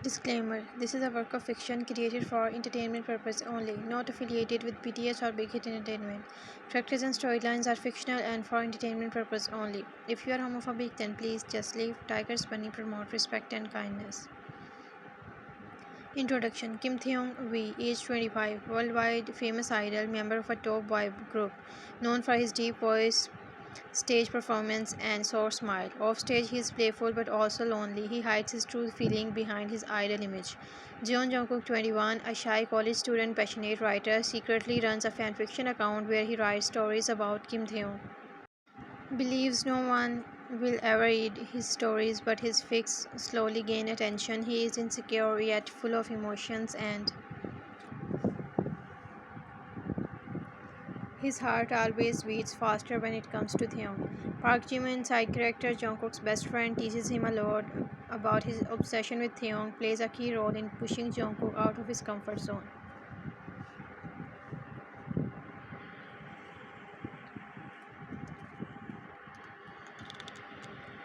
Disclaimer: this is a work of fiction created for entertainment purpose only, not affiliated with BTS or Big Hit Entertainment. Characters and storylines are fictional and for entertainment purpose only. If you are homophobic, then please just leave. Tigers Bunny promote respect and kindness. Introduction: Kim Taehyung, age 25, worldwide famous idol, member of a top boy group, known for his deep voice, stage performance, and sour smile. Off stage, he is playful but also lonely. He hides his true feeling behind his idol image. Jeon Jungkook, 21, a shy college student, passionate writer, secretly runs a fanfiction account where he writes stories about Kim Taehyung. Believes no one will ever read his stories, but his fics slowly gain attention. He is insecure yet full of emotions, and his heart always beats faster when it comes to Taehyung. Park Jimin, side character Jungkook's best friend, teaches him a lot about his obsession with Taehyung, plays a key role in pushing Jungkook out of his comfort zone.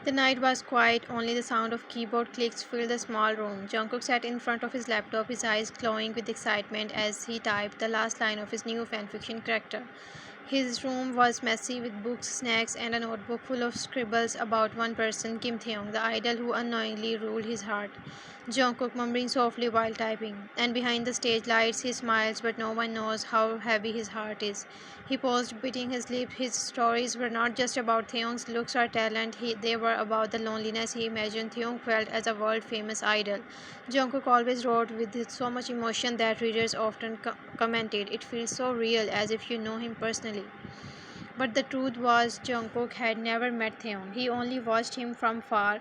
The night was quiet, only the sound of keyboard clicks filled the small room. Jungkook sat in front of his laptop, his eyes glowing with excitement as he typed the last line of his new fanfiction character. His room was messy with books, snacks, and a notebook full of scribbles about one person, Kim Taehyung, the idol who unknowingly ruled his heart. Jungkook murmuring softly while typing, and behind the stage lights he smiles, but no one knows how heavy his heart is. He paused, biting his lip. His stories were not just about Taehyung's looks or talent, they were about the loneliness he imagined Taehyung felt as a world-famous idol. Jungkook always wrote with so much emotion that readers often commented, "It feels so real, as if you know him personally." But the truth was, Jungkook had never met Taehyung. He only watched him from far,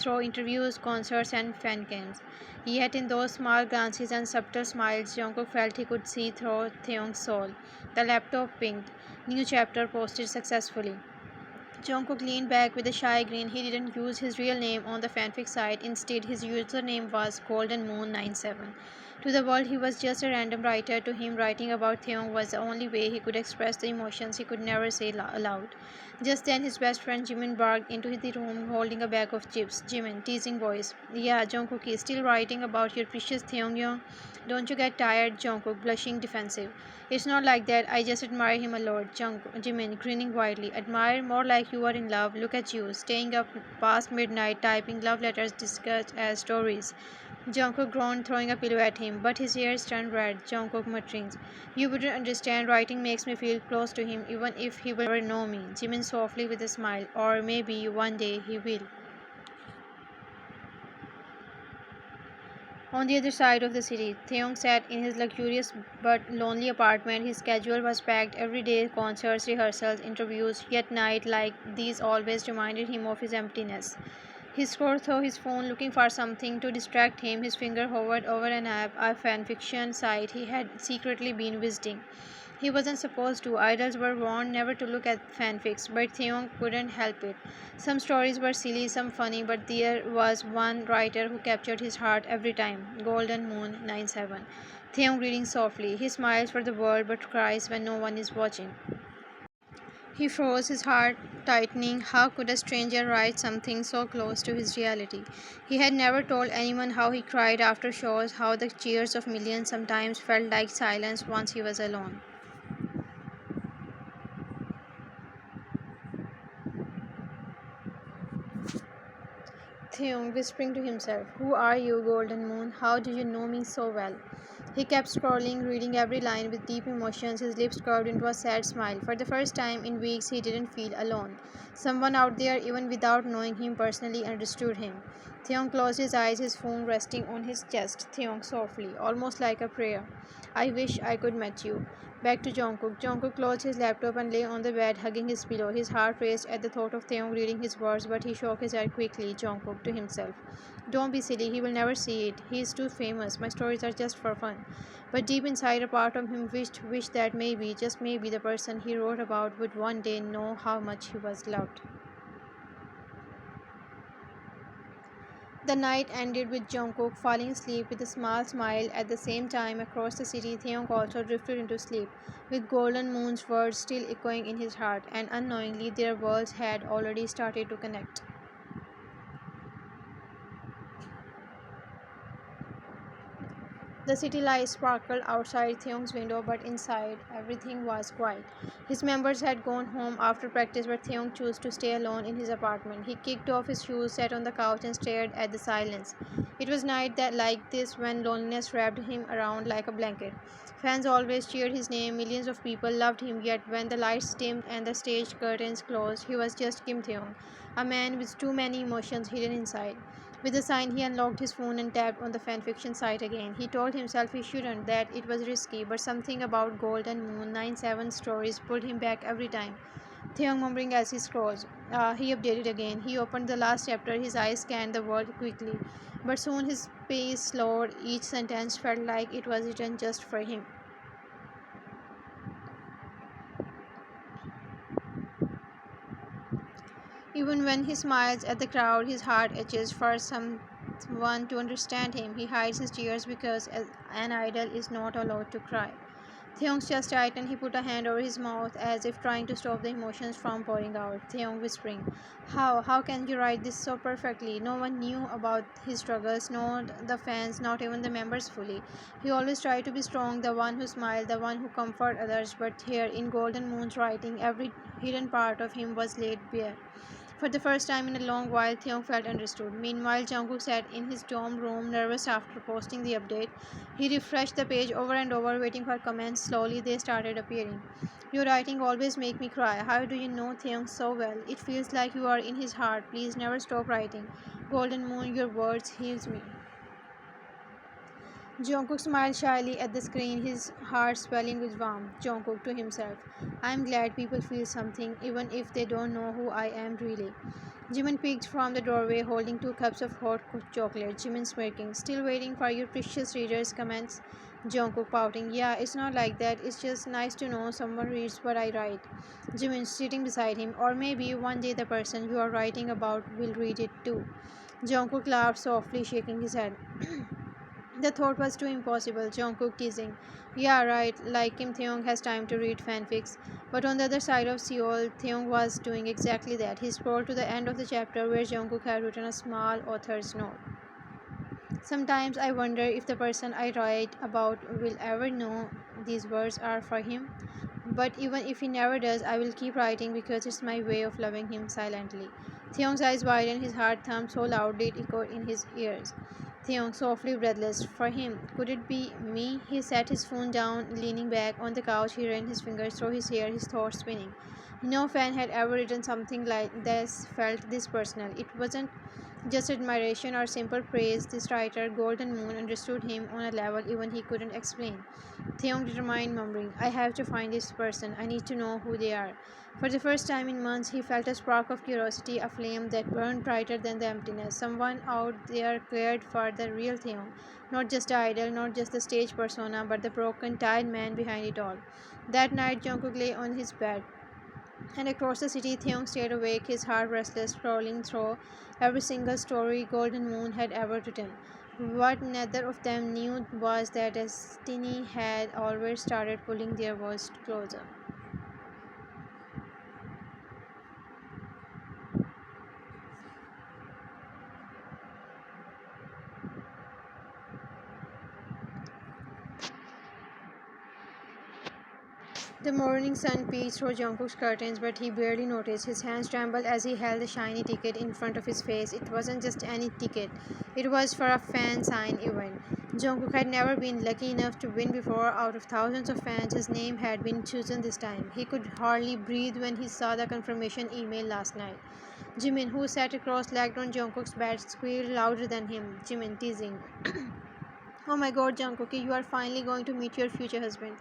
through interviews, concerts, and fan games. Yet in those small glances and subtle smiles, Jungkook felt he could see through Taehyung's soul. The laptop pinged. New chapter posted successfully. Jungkook leaned back with a shy grin. He didn't use his real name on the fanfic site. Instead, his username was Golden Moon 97. To the world, he was just a random writer. To him, writing about Taehyung was the only way he could express the emotions he could never say aloud. Just then, his best friend Jimin barged into the room holding a bag of chips. Jimin, teasing voice. "Yeah, Jungkook is still writing about your precious Taehyung. Don't you get tired?" Jungkook, blushing defensive. "It's not like that. I just admire him a lot." Jimin, grinning widely. "Admire? More like you are in love. Look at you, staying up past midnight, typing love letters disguised as stories." Jungkook groaned, throwing a pillow at him, but his ears turned red. Jungkook muttering, "You wouldn't understand. Writing makes me feel close to him, even if he will never know me." Jimin softly with a smile. "Or maybe one day he will." On the other side of the city, Taehyung sat in his luxurious but lonely apartment. His schedule was packed every day: concerts, rehearsals, interviews. Yet nights like these always reminded him of his emptiness. He scrolled through his phone looking for something to distract him. His finger hovered over an app, a fanfiction site he had secretly been visiting. He wasn't supposed to. Idols were warned never to look at fanfics, but Taehyung couldn't help it. Some stories were silly, some funny, but there was one writer who captured his heart every time. Golden Moon 97. Taehyung reading softly. He smiles for the world but cries when no one is watching. He froze, his heart tightening. How could a stranger write something so close to his reality? He had never told anyone how he cried after shows, how the cheers of millions sometimes felt like silence once he was alone. Taehyung, whispering to himself, "Who are you, Golden Moon? How do you know me so well?" He kept scrolling, reading every line with deep emotions, his lips curved into a sad smile. For the first time in weeks, he didn't feel alone. Someone out there, even without knowing him personally, understood him. Taehyung closed his eyes, his phone resting on his chest. Taehyung softly, almost like a prayer. "I wish I could met you." Back to Jungkook. Jungkook closed his laptop and lay on the bed, hugging his pillow. His heart raced at the thought of Taehyung reading his words, but he shook his head quickly. Jungkook, to himself, "Don't be silly. He will never see it. He is too famous. My stories are just for fun." But deep inside, a part of him wished that maybe, just maybe, the person he wrote about would one day know how much he was loved. The night ended with Jungkook falling asleep with a small smile. At the same time, across the city, Taehyung also drifted into sleep, with Golden Moon's words still echoing in his heart, and unknowingly their worlds had already started to connect. The city lights sparkled outside Theung's window, but inside, everything was quiet. His members had gone home after practice, but Theung chose to stay alone in his apartment. He kicked off his shoes, sat on the couch, and stared at the silence. It was night that like this when loneliness wrapped him around like a blanket. Fans always cheered his name, millions of people loved him, yet when the lights dimmed and the stage curtains closed, he was just Kim Theung, a man with too many emotions hidden inside. With a sign, he unlocked his phone and tapped on the fanfiction site again. He told himself he shouldn't, that it was risky, but something about Gold and Moon 97 stories pulled him back every time. Theon murmuring as he scrolls. He updated again. He opened the last chapter. His eyes scanned the world quickly. But soon his pace slowed. Each sentence felt like it was written just for him. Even when he smiles at the crowd, his heart itches for someone to understand him. He hides his tears because an idol is not allowed to cry. Theong's chest tightened. He put a hand over his mouth as if trying to stop the emotions from pouring out. Theong whispering, How? How can you write this so perfectly? No one knew about his struggles, not the fans, not even the members fully. He always tried to be strong, the one who smiled, the one who comforted others, but here in Golden Moon's writing, every hidden part of him was laid bare. For the first time in a long while, Theon felt understood. Meanwhile, Jungkook sat in his dorm room, nervous after posting the update. He refreshed the page over and over, waiting for comments. Slowly, they started appearing. Your writing always makes me cry. How do you know Theon so well? It feels like you are in his heart. Please never stop writing. Golden Moon, your words heals me. Jungkook smiled shyly at the screen, his heart swelling with warmth. Jungkook to himself, I'm glad people feel something, even if they don't know who I am really. Jimin peeked from the doorway, holding 2 cups of hot chocolate. Jimin smirking, still waiting for your precious readers' comments. Jungkook pouting, yeah, it's not like that. It's just nice to know someone reads what I write. Jimin sitting beside him, or maybe one day the person you are writing about will read it too. Jungkook laughed softly, shaking his head. The thought was too impossible, Jungkook teasing. Yeah, right, like Kim Theong has time to read fanfics. But on the other side of Seoul, Theong was doing exactly that. He scrolled to the end of the chapter where Jungkook had written a small author's note. Sometimes I wonder if the person I write about will ever know these words are for him. But even if he never does, I will keep writing because it's my way of loving him silently. Theong's eyes widened, his heart thumped so loudly it echoed in his ears. Theong, softly breathless. For him, could it be me? He set his phone down, leaning back on the couch. He ran his fingers through his hair, his thoughts spinning. No fan had ever written something like this, felt this personal. It wasn't just admiration or simple praise. This writer, Golden Moon, understood him on a level even he couldn't explain. Theon determined, murmuring, I have to find this person. I need to know who they are. For the first time in months, he felt a spark of curiosity, a flame that burned brighter than the emptiness. Someone out there cared for the real Theon. Not just the idol, not just the stage persona, but the broken, tired man behind it all. That night, Jungkook lay on his bed. And across the city, Theon stayed awake, his heart restless, scrolling through every single story Golden Moon had ever written. What neither of them knew was that destiny had always started pulling their worlds closer. The morning sun peeked through Jungkook's curtains, but he barely noticed. His hands trembled as he held the shiny ticket in front of his face. It wasn't just any ticket, it was for a fan sign event. Jungkook had never been lucky enough to win before. Out of thousands of fans, his name had been chosen this time. He could hardly breathe when he saw the confirmation email last night. Jimin, who sat cross-legged on Jungkook's bed, squealed louder than him. Jimin teasing. Oh my god, Jungkook, you are finally going to meet your future husband.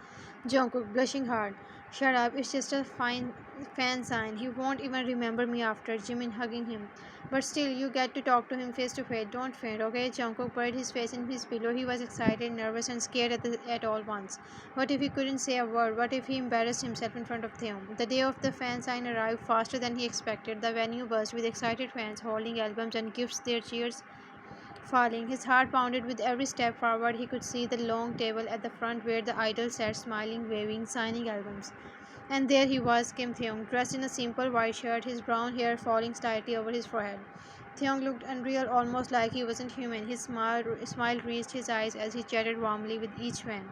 Jungkook, blushing hard. Shut up, it's just a fine fan sign. He won't even remember me after. Jimin hugging him. But still, you get to talk to him face to face. Don't faint, okay? Jungkook buried his face in his pillow. He was excited, nervous, and scared at all once. What if he couldn't say a word? What if he embarrassed himself in front of them? The day of the fan sign arrived faster than he expected. The venue buzzed with excited fans holding albums and gifts, their cheers falling. His heart pounded with every step forward. He could see the long table at the front where the idol sat smiling, waving, signing albums. And there he was, Kim Theung, dressed in a simple white shirt, his brown hair falling slightly over his forehead. Theong looked unreal, almost like he wasn't human. His smile reached his eyes as he chatted warmly with each fan.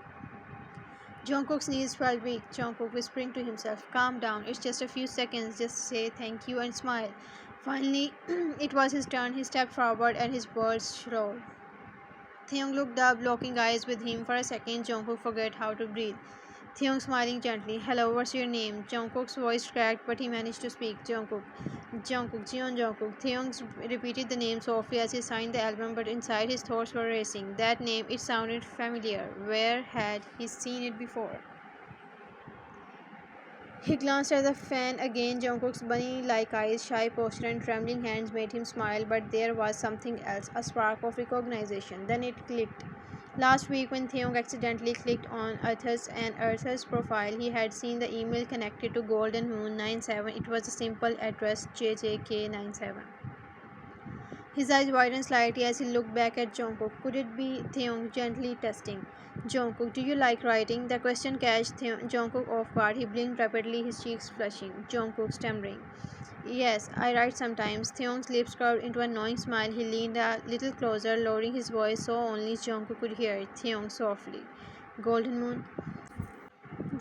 Jungkook's knees felt weak. Jungkook whispering to himself, "Calm down, it's just a few seconds, just say thank you and smile." Finally, it was his turn. He stepped forward and his words slowed. Theong looked up, locking eyes with him. For a second, Jungkook forgot how to breathe. Theong smiling gently. "Hello, what's your name?" Jungkook's voice cracked, but he managed to speak. "Jungkook." "Jungkook, Jeon Jungkook." Theong repeated the name softly as he signed the album, but inside his thoughts were racing. That name, it sounded familiar. Where had he seen it before? He glanced at the fan again. Jungkook's bunny-like eyes, shy posture, and trembling hands made him smile, but there was something else, a spark of recognition. Then it clicked. Last week, when Taehyung accidentally clicked on Arthur's profile, he had seen the email connected to Golden Moon 97. It was a simple address, JJK97. His eyes widened slightly as he looked back at Jungkook. Could it be Taehyung gently testing? "Jungkook, do you like writing?" The question catched Jungkook off guard. He blinked rapidly, his cheeks flushing. Jungkook stammering, "Yes, I write sometimes." Taehyung's lips curved into a knowing smile. He leaned a little closer, lowering his voice so only Jungkook could hear it. Taehyung softly. "Golden Moon?"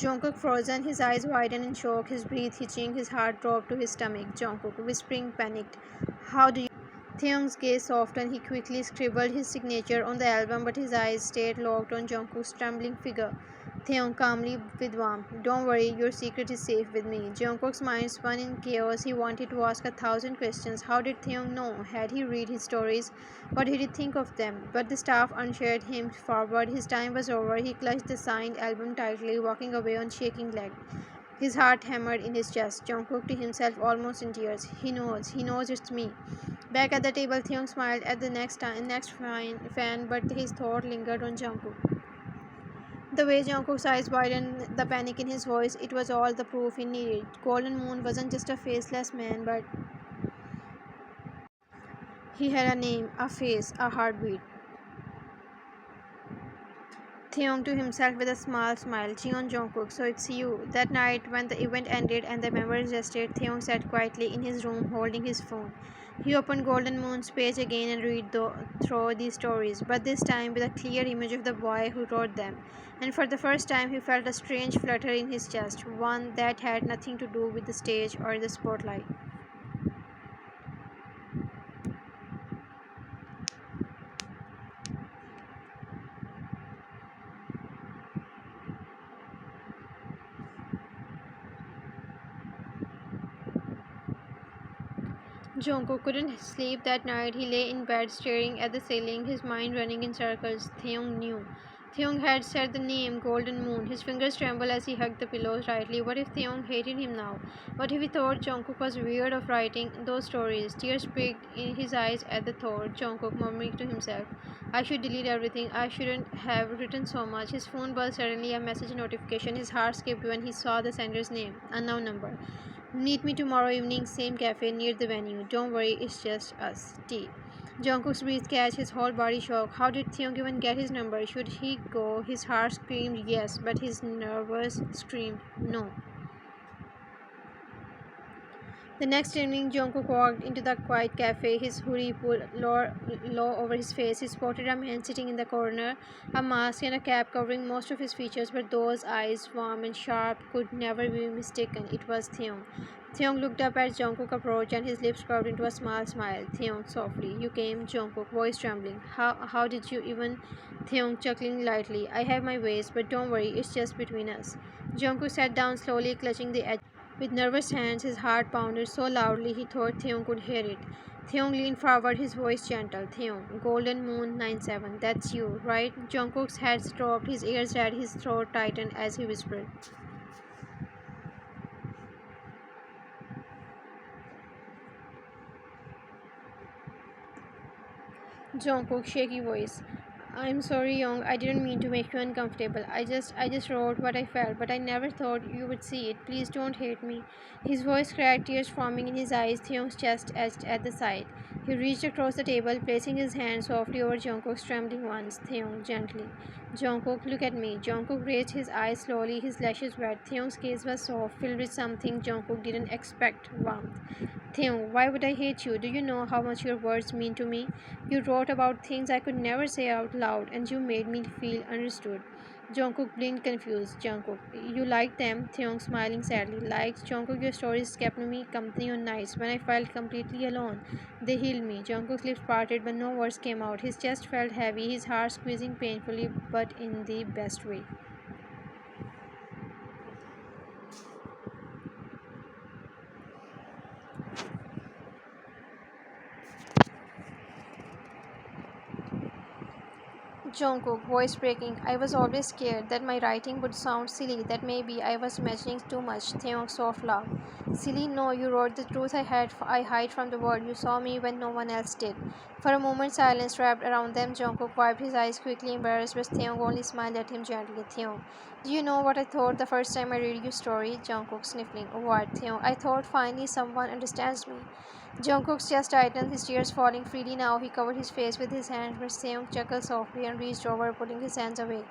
Jungkook frozen, his eyes widened in shock, his breath hitching, his heart dropped to his stomach. Jungkook, whispering, panicked, "How do you—" Taehyung's gaze softened. He quickly scribbled his signature on the album, but his eyes stayed locked on Jungkook's trembling figure. Taehyung calmly with warmth, "Don't worry, your secret is safe with me." Jungkook's mind spun in chaos. He wanted to ask 1,000 questions. How did Taehyung know? Had he read his stories? What did he think of them? But the staff ushered him forward. His time was over. He clutched the signed album tightly, walking away on shaking leg. His heart hammered in his chest. Jungkook to himself, almost in tears. He knows it's me." Back at the table, Taehyung smiled at the next fan, but his thought lingered on Jungkook. The way Jungkook's eyes widened, the panic in his voice, it was all the proof he needed. Golden Moon wasn't just a faceless man, but he had a name, a face, a heartbeat. Taehyung to himself with a small smile. "Jeon Jungkook, so it's you." That night, when the event ended and the members rested, Taehyung sat quietly in his room holding his phone. He opened Golden Moon's page again and read through these stories, but this time with a clear image of the boy who wrote them. And for the first time, he felt a strange flutter in his chest, one that had nothing to do with the stage or the spotlight. Jungkook couldn't sleep that night. He lay in bed staring at the ceiling, his mind running in circles. Taehyung knew. Taehyung had said the name Golden Moon. His fingers trembled as he hugged the pillows tightly. What if Taehyung hated him now? What if he thought Jungkook was weird of writing those stories? Tears pricked in his eyes at the thought. Jungkook murmured to himself, "I should delete everything. I shouldn't have written so much." His phone buzzed suddenly, a message notification. His heart skipped when he saw the sender's name. Unknown number. "Meet me tomorrow evening, same cafe near the venue. Don't worry, it's just us. T." Jungkook's breath catch, his whole body shook. How did Taehyung even get his number? Should he go? His heart screamed yes, but his nerves screamed no. The next evening, Jungkook walked into the quiet cafe, his hoodie pulled low over his face. He spotted a man sitting in the corner, a mask and a cap covering most of his features, but those eyes, warm and sharp, could never be mistaken. It was Taehyung. Taehyung looked up as Jungkook approached, and his lips curved into a small smile. "Taehyung, softly." "You came?" Jungkook, voice trembling. How did you even—" Taehyung, chuckling lightly. "I have my ways, but don't worry, it's just between us." Jungkook sat down slowly, clutching the edge. With nervous hands, his heart pounded so loudly he thought Taehyung could hear it. Taehyung leaned forward, his voice gentle. "Taehyung, Golden Moon 97, that's you, right?" Jungkook's head dropped, his ears red, his throat tightened as he whispered. Jungkook, shaky voice. "I'm sorry, Young. I didn't mean to make you uncomfortable. I just wrote what I felt, but I never thought you would see it. Please don't hate me." His voice cracked, tears forming in his eyes. Taehyung's chest edged at the side. He reached across the table, placing his hand softly over Jungkook's trembling ones. Taehyung, gently. Jungkook, look at me. Jungkook raised his eyes slowly, his lashes wet. Taehyung's gaze was soft, filled with something Jungkook didn't expect, warmth. Taehyung, why would I hate you? Do you know how much your words mean to me? You wrote about things I could never say out loud, and you made me feel understood. Jungkook blinked confused. Jungkook, you liked them? Taehyung smiling sadly. Liked Jungkook, your stories kept me company on nights when I felt completely alone. They healed me. Jungkook's lips parted, but no words came out. His chest felt heavy, his heart squeezing painfully, but in the best way. Jungkook, voice breaking. I was always scared that my writing would sound silly, that maybe I was imagining too much. Taehyung soft laugh. Silly? No, you wrote the truth I hide from the world. You saw me when no one else did. For a moment, silence wrapped around them. Jungkook wiped his eyes quickly, embarrassed, but Taehyung only smiled at him gently. Taehyung, do you know what I thought the first time I read your story? Jungkook sniffling. What? Taehyung, I thought finally someone understands me. Jungkook's chest tightened, his tears falling freely now. He covered his face with his hands, but Seong chuckled softly and reached over, pulling his hands away.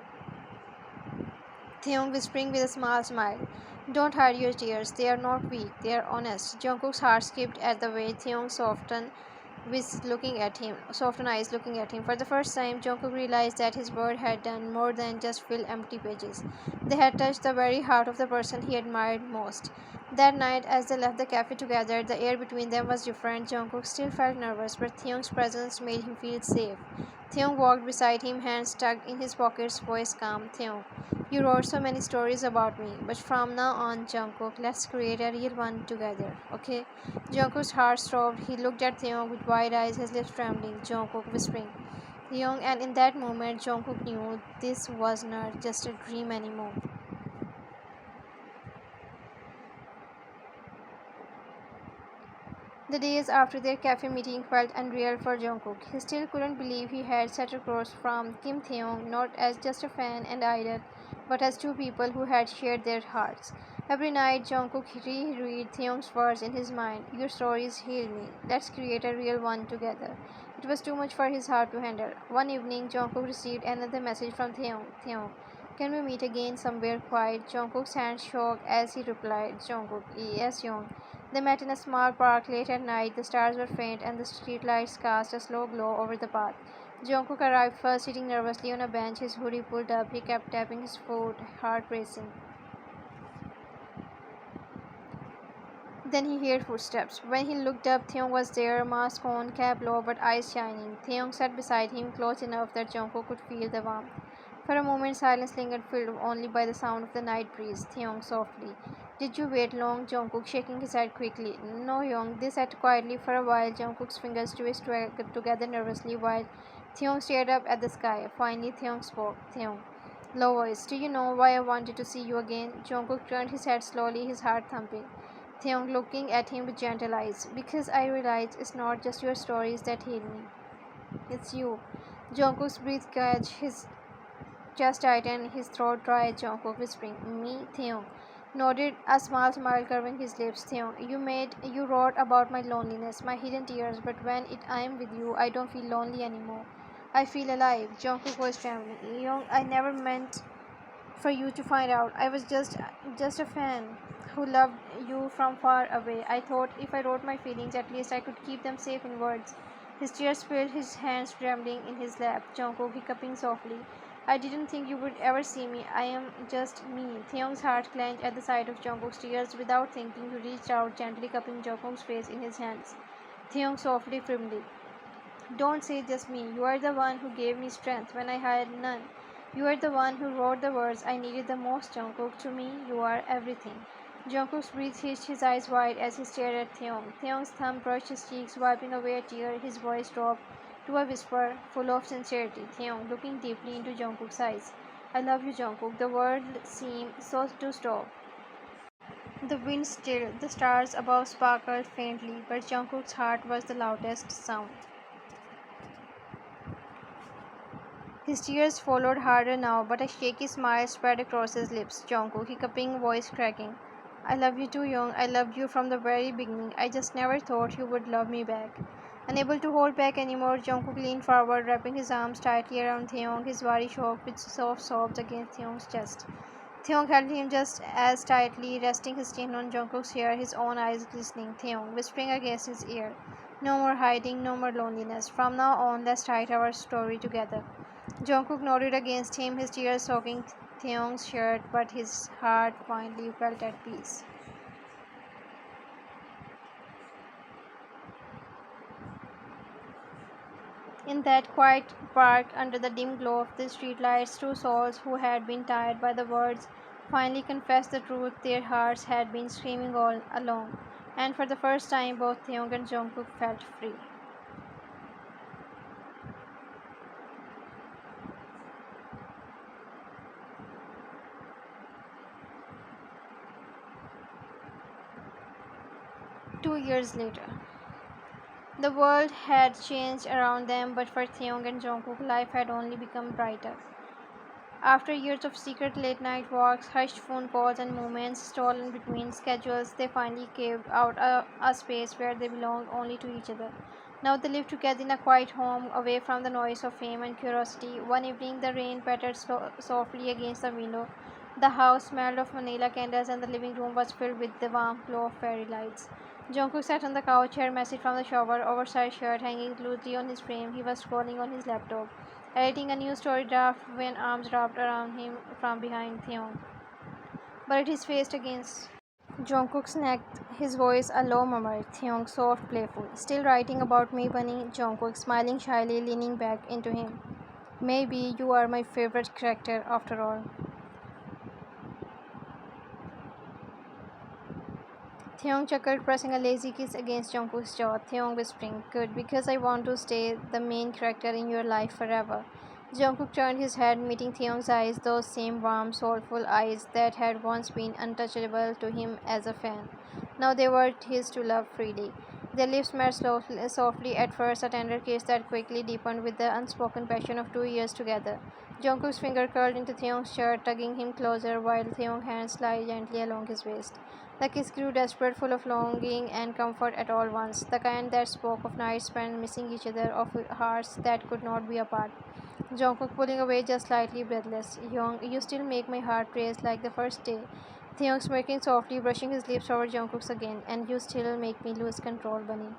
Theung whispering with a small smile. Don't hide your tears. They are not weak. They are honest. Jungkook's heart skipped at the way Theung softened eyes looking at him. For the first time, Jungkook realized that his word had done more than just fill empty pages. They had touched the very heart of the person he admired most. That night, as they left the cafe together, the air between them was different. Jungkook still felt nervous, but Theung's presence made him feel safe. Theung walked beside him, hands tucked in his pockets, voice calm. Theung, you wrote so many stories about me, but from now on, Jungkook, let's create a real one together, okay? Jungkook's heart throbbed. He looked at Theung with wide eyes, his lips trembling. Jungkook whispering, Young, and in that moment, Jungkook knew this was not just a dream anymore. The days after their cafe meeting felt unreal for Jungkook. He still couldn't believe he had sat across from Kim Taehyung not as just a fan and idol, but as two people who had shared their hearts. Every night, Jungkook reread Taehyung's words in his mind. Your stories heal me. Let's create a real one together. It was too much for his heart to handle. One evening, Jungkook received another message from Taehyung. Taehyung, can we meet again somewhere quiet? Jungkook's hand shook as he replied. Jungkook, yes, Young. They met in a small park late at night. The stars were faint and the streetlights cast a slow glow over the path. Jungkook arrived first, sitting nervously on a bench, his hoodie pulled up. He kept tapping his foot, heart racing. Then he heard footsteps. When he looked up, Taehyung was there, mask on, cap low, but eyes shining. Taehyung sat beside him, close enough that Jungkook could feel the warmth. For a moment, silence lingered, filled only by the sound of the night breeze. Taehyung softly. Did you wait long? Jungkook shaking his head quickly. No, Young. They sat quietly for a while. Jungkook's fingers twisted together nervously while Taehyung stared up at the sky. Finally, Taehyung spoke. Taehyung. Low voice. Do you know why I wanted to see you again? Jungkook turned his head slowly, his heart thumping. Taehyung looking at him with gentle eyes. Because I realized it's not just your stories that heal me. It's you. Jungkook's breath catch, his chest tightened, his throat dry. Jungkook whispering, me, Taehyung. Nodded, a small smile curving his lips. Taehyung, you wrote about my loneliness, my hidden tears, but when I am with you, I don't feel lonely anymore. I feel alive. Jungkook was trembling. Young, I never meant for you to find out. I was just a fan who loved you from far away. I thought if I wrote my feelings, at least I could keep them safe in words. His tears filled his hands trembling in his lap. Jungkook hiccuping softly. I didn't think you would ever see me. I am just me. Theong's heart clenched at the sight of Jungkook's tears. Without thinking, he reached out, gently cupping Jungkook's face in his hands. Theong softly, firmly. Don't say just me. You are the one who gave me strength when I had none. You are the one who wrote the words I needed the most, Jungkook. To me, you are everything. Jungkook's breath hitched, his eyes wide as he stared at Theong. Theong's thumb brushed his cheeks, wiping away a tear. His voice dropped to a whisper full of sincerity. Theong, looking deeply into Jungkook's eyes. I love you, Jungkook. The world seemed so to stop. The wind stilled, the stars above sparkled faintly, but Jungkook's heart was the loudest sound. His tears followed harder now, but a shaky smile spread across his lips. Jungkook, hiccuping, voice cracking. I love you too, Young. I loved you from the very beginning. I just never thought you would love me back. Unable to hold back anymore, Jungkook leaned forward, wrapping his arms tightly around Taehyung, his body shocked with soft sobs against Taehyung's chest. Taehyung held him just as tightly, resting his chin on Jungkook's hair, his own eyes glistening. Taehyung whispering against his ear, "No more hiding, no more loneliness. From now on, let's write our story together." Jungkook nodded against him, his tears soaking Taehyung's shirt, but his heart finally felt at peace. In that quiet park, under the dim glow of the streetlights, two souls who had been tired by the words finally confessed the truth their hearts had been screaming all along. And for the first time, both Taehyung and Jungkook felt free. Two years later. The world had changed around them, but for Taehyung and Jungkook, life had only become brighter. After years of secret late-night walks, hushed phone calls, and moments stolen between schedules, they finally carved out a space where they belonged only to each other. Now they lived together in a quiet home, away from the noise of fame and curiosity. One evening, the rain pattered softly against the window. The house smelled of vanilla candles, and the living room was filled with the warm glow of fairy lights. Jungkook sat on the couch, hair messy from the shower, oversized shirt hanging loosely on his frame. He was scrolling on his laptop, editing a new story draft when arms wrapped around him from behind Theon, buried his face against. Jungkook snapped, his voice a low murmur. Theon, soft, playful. "Still writing about me, Bunny?" Jungkook, smiling shyly, leaning back into him. "Maybe you are my favorite character after all." Theon chuckled, pressing a lazy kiss against Jungkook's jaw. Theon whispering, "Good, because I want to stay the main character in your life forever." Jungkook turned his head, meeting Theon's eyes, those same warm, soulful eyes that had once been untouchable to him as a fan. Now they were his to love freely. Their lips met softly at first, a tender kiss that quickly deepened with the unspoken passion of 2 years together. Jungkook's finger curled into Theon's shirt, tugging him closer, while Theon's hand slid gently along his waist. The kiss grew desperate, full of longing and comfort at all once, the kind that spoke of nights spent missing each other, of hearts that could not be apart. Jungkook pulling away just slightly breathless. "Young, you still make my heart race like the first day." Theon smirking softly, brushing his lips over Jungkook's again. "And you still make me lose control, Bunny."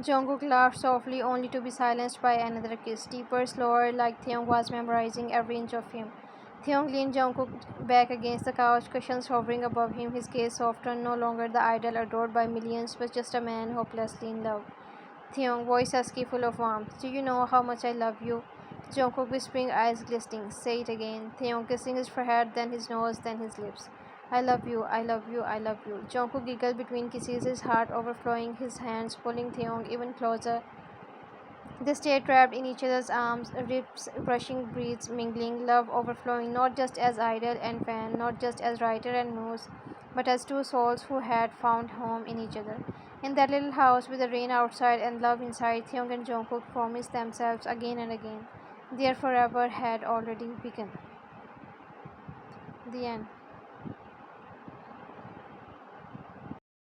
Jungkook laughed softly, only to be silenced by another kiss, deeper, slower, like Theon was memorizing every inch of him. Theon leaned Jungkook back against the couch, cushions hovering above him, his gaze softened, no longer the idol adored by millions, but just a man hopelessly in love. Theon, voice husky, full of warmth. "Do you know how much I love you?" Jungkook whispering, eyes glistening. "Say it again." Theon kissing his forehead, then his nose, then his lips. "I love you, I love you, I love you." Jungkook giggled between kisses, his heart overflowing, his hands pulling Theon even closer. They stayed trapped in each other's arms, lips brushing, breaths mingling, love overflowing, not just as idol and fan, not just as writer and muse, but as two souls who had found home in each other. In that little house with the rain outside and love inside, Theon and Jungkook promised themselves again and again. Their forever had already begun. The end.